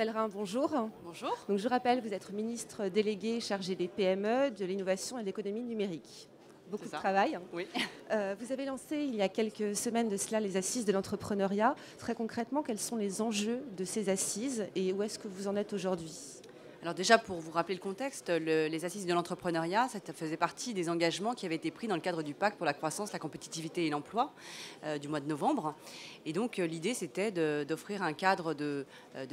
Pellerin, bonjour. Bonjour. Donc, je rappelle, vous êtes ministre délégué chargé des PME, de l'innovation et de l'économie numérique. Beaucoup de travail. Oui. Vous avez lancé il y a quelques semaines de cela les assises de l'entrepreneuriat. Très concrètement, quels sont les enjeux de ces assises et où est-ce que vous en êtes aujourd'hui ? Alors déjà, pour vous rappeler le contexte, les assises de l'entrepreneuriat, ça faisait partie des engagements qui avaient été pris dans le cadre du pacte pour la croissance, la compétitivité et l'emploi du mois de novembre. Et donc l'idée, c'était d'offrir un cadre de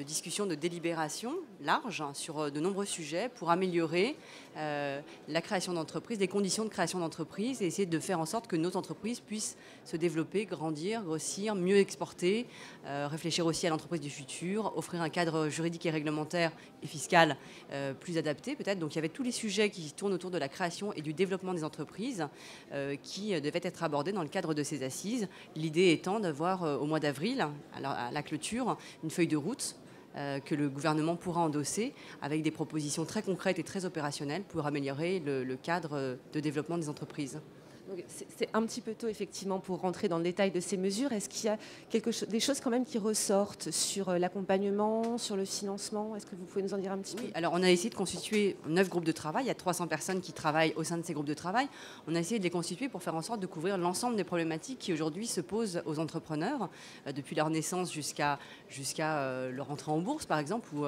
discussion, de délibération large sur de nombreux sujets pour améliorer la création d'entreprises, les conditions de création d'entreprises et essayer de faire en sorte que nos entreprises puissent se développer, grandir, grossir, mieux exporter, réfléchir aussi à l'entreprise du futur, offrir un cadre juridique et réglementaire et fiscal plus adapté peut-être. Donc il y avait tous les sujets qui tournent autour de la création et du développement des entreprises qui devaient être abordés dans le cadre de ces assises. L'idée étant d'avoir au mois d'avril, à la clôture, une feuille de route que le gouvernement pourra endosser avec des propositions très concrètes et très opérationnelles pour améliorer le cadre de développement des entreprises. C'est un petit peu tôt, effectivement, pour rentrer dans le détail de ces mesures. Est-ce qu'il y a des choses quand même qui ressortent sur l'accompagnement, sur le financement ? Est-ce que vous pouvez nous en dire un petit peu ? Alors on a essayé de constituer 9 groupes de travail. Il y a 300 personnes qui travaillent au sein de ces groupes de travail. On a essayé de les constituer pour faire en sorte de couvrir l'ensemble des problématiques qui aujourd'hui se posent aux entrepreneurs, depuis leur naissance jusqu'à leur entrée en bourse, par exemple, ou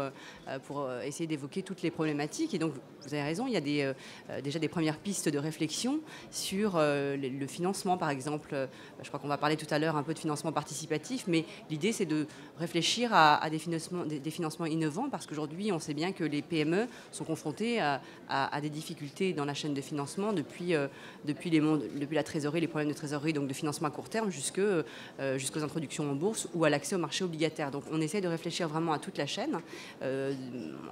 pour essayer d'évoquer toutes les problématiques. Et donc, vous avez raison, il y a déjà des premières pistes de réflexion sur le financement, par exemple. Je crois qu'on va parler tout à l'heure un peu de financement participatif, mais l'idée, c'est de réfléchir à des financements innovants, parce qu'aujourd'hui, on sait bien que les PME sont confrontées à des difficultés dans la chaîne de financement depuis la trésorerie, les problèmes de trésorerie, donc de financement à court terme, jusqu'aux introductions en bourse ou à l'accès au marché obligataire. Donc on essaie de réfléchir vraiment à toute la chaîne,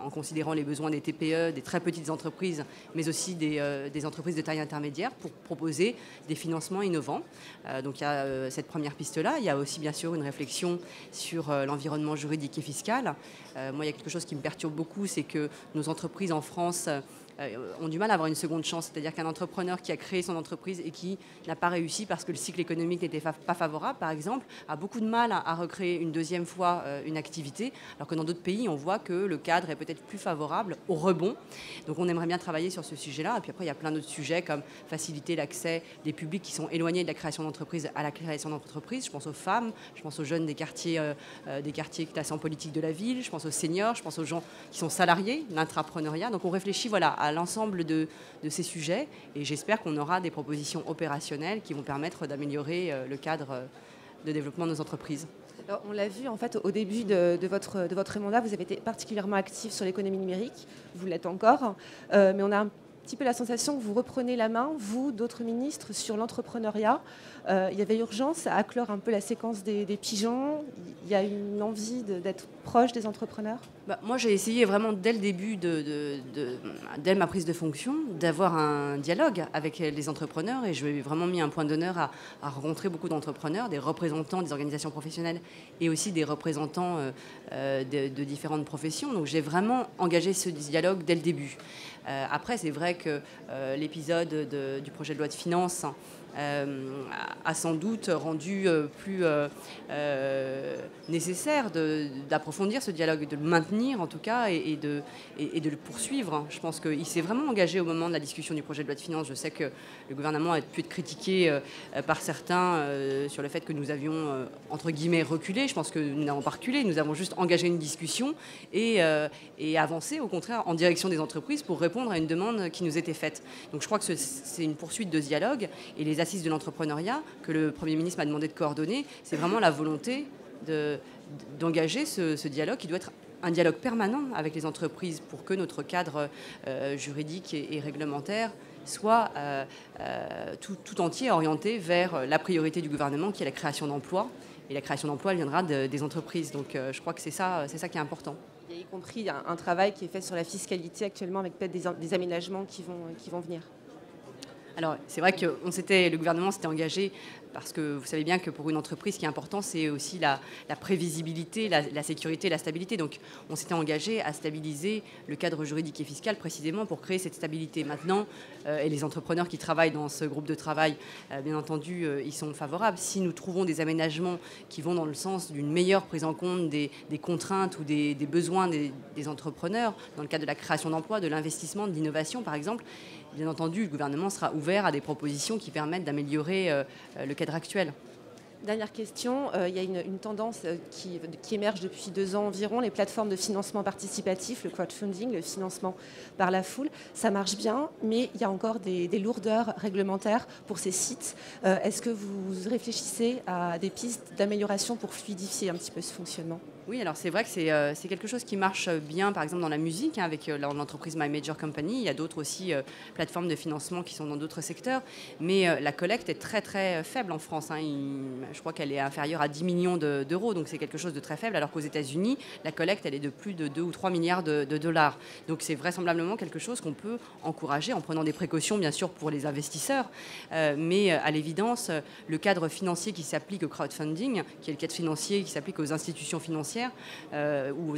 en considérant les besoins des TPE, des très petites entreprises, mais aussi des entreprises de taille intermédiaire, pour proposer des financements innovants. Donc il y a cette première piste-là. Il y a aussi bien sûr une réflexion sur l'environnement juridique et fiscal. Moi, il y a quelque chose qui me perturbe beaucoup, c'est que nos entreprises en France ont du mal à avoir une seconde chance. C'est-à-dire qu'un entrepreneur qui a créé son entreprise et qui n'a pas réussi parce que le cycle économique n'était pas favorable, par exemple, a beaucoup de mal à recréer une deuxième fois une activité, alors que dans d'autres pays, on voit que le cadre est peut-être plus favorable au rebond. Donc on aimerait bien travailler sur ce sujet-là. Et puis après, il y a plein d'autres sujets comme faciliter l'accès des publics qui sont éloignés de la création d'entreprise à la création d'entreprise. Je pense aux femmes, je pense aux jeunes des quartiers classés en politique de la ville, je pense aux seniors, je pense aux gens qui sont salariés, l'intrapreneuriat. Donc on réfléchit à l'ensemble de ces sujets et j'espère qu'on aura des propositions opérationnelles qui vont permettre d'améliorer le cadre de développement de nos entreprises. Alors, on l'a vu en fait au début de votre mandat, vous avez été particulièrement actif sur l'économie numérique, vous l'êtes encore, mais on a un petit peu la sensation que vous reprenez la main, vous, d'autres ministres, sur l'entrepreneuriat. Il y avait urgence à clore un peu la séquence des pigeons. Il y a une envie d'être proche des entrepreneurs. Moi, j'ai essayé vraiment dès le début, dès ma prise de fonction, d'avoir un dialogue avec les entrepreneurs et je vais vraiment mis un point d'honneur à rencontrer beaucoup d'entrepreneurs, des représentants des organisations professionnelles et aussi des représentants de différentes professions. Donc j'ai vraiment engagé ce dialogue dès le début. Après, c'est vrai que l'épisode du projet de loi de finances a sans doute rendu plus nécessaire d'approfondir ce dialogue, de le maintenir en tout cas et de le poursuivre. Je pense qu'il s'est vraiment engagé au moment de la discussion du projet de loi de finances. Je sais que le gouvernement a pu être critiqué par certains sur le fait que nous avions entre guillemets reculé. Je pense que nous n'avons pas reculé, nous avons juste engagé une discussion et avancé au contraire en direction des entreprises pour répondre à une demande qui nous était faite. Donc je crois que c'est une poursuite de ce dialogue et les assises de l'entrepreneuriat que le Premier ministre m'a demandé de coordonner, c'est vraiment la volonté d'engager ce dialogue qui doit être un dialogue permanent avec les entreprises pour que notre cadre juridique et réglementaire soit tout entier orienté vers la priorité du gouvernement qui est la création d'emplois. Et la création d'emplois viendra des entreprises. Donc je crois que c'est ça qui est important. Il y a y compris un travail qui est fait sur la fiscalité actuellement avec peut-être des aménagements qui vont venir. Alors, c'est vrai que le gouvernement s'était engagé parce que vous savez bien que pour une entreprise, ce qui est important, c'est aussi la prévisibilité, la sécurité, la stabilité. Donc, on s'était engagé à stabiliser le cadre juridique et fiscal précisément pour créer cette stabilité. Maintenant, et les entrepreneurs qui travaillent dans ce groupe de travail, bien entendu, ils sont favorables. Si nous trouvons des aménagements qui vont dans le sens d'une meilleure prise en compte des contraintes ou des besoins des entrepreneurs, dans le cadre de la création d'emplois, de l'investissement, de l'innovation, par exemple, bien entendu, le gouvernement sera ouvert à des propositions qui permettent d'améliorer le cadre actuel. Dernière question, il y a une tendance qui émerge depuis 2 ans environ, les plateformes de financement participatif, le crowdfunding, le financement par la foule. Ça marche bien, mais il y a encore des lourdeurs réglementaires pour ces sites. Est-ce que vous réfléchissez à des pistes d'amélioration pour fluidifier un petit peu ce fonctionnement ? Oui, alors c'est vrai que c'est quelque chose qui marche bien, par exemple dans la musique, hein, avec l'entreprise My Major Company. Il y a d'autres aussi plateformes de financement qui sont dans d'autres secteurs. Mais la collecte est très très faible en France. Hein. Je crois qu'elle est inférieure à 10 millions d'euros, donc c'est quelque chose de très faible. Alors qu'aux États-Unis, la collecte, elle est de plus de 2 ou 3 milliards de dollars. Donc c'est vraisemblablement quelque chose qu'on peut encourager en prenant des précautions, bien sûr, pour les investisseurs. Mais à l'évidence, le cadre financier qui s'applique au crowdfunding, qui est le cadre financier qui s'applique aux institutions financières, ou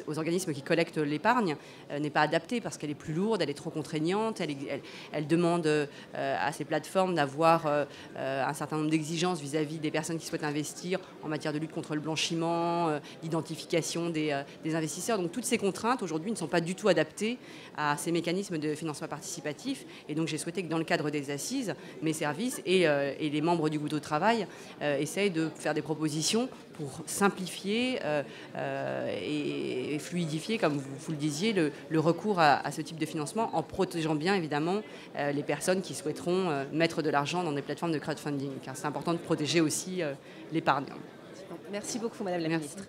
aux organismes qui collectent l'épargne, n'est pas adaptée parce qu'elle est plus lourde, elle est trop contraignante, elle demande à ces plateformes d'avoir un certain nombre d'exigences vis-à-vis des personnes qui souhaitent investir en matière de lutte contre le blanchiment, d'identification des investisseurs. Donc toutes ces contraintes aujourd'hui ne sont pas du tout adaptées à ces mécanismes de financement participatif. Et donc j'ai souhaité que dans le cadre des assises, mes services et les membres du groupe de travail essayent de faire des propositions pour simplifier et fluidifier, comme vous le disiez, le recours à ce type de financement en protégeant bien évidemment les personnes qui souhaiteront mettre de l'argent dans des plateformes de crowdfunding, car c'est important de protéger aussi l'épargne. Merci beaucoup, Madame la Ministre.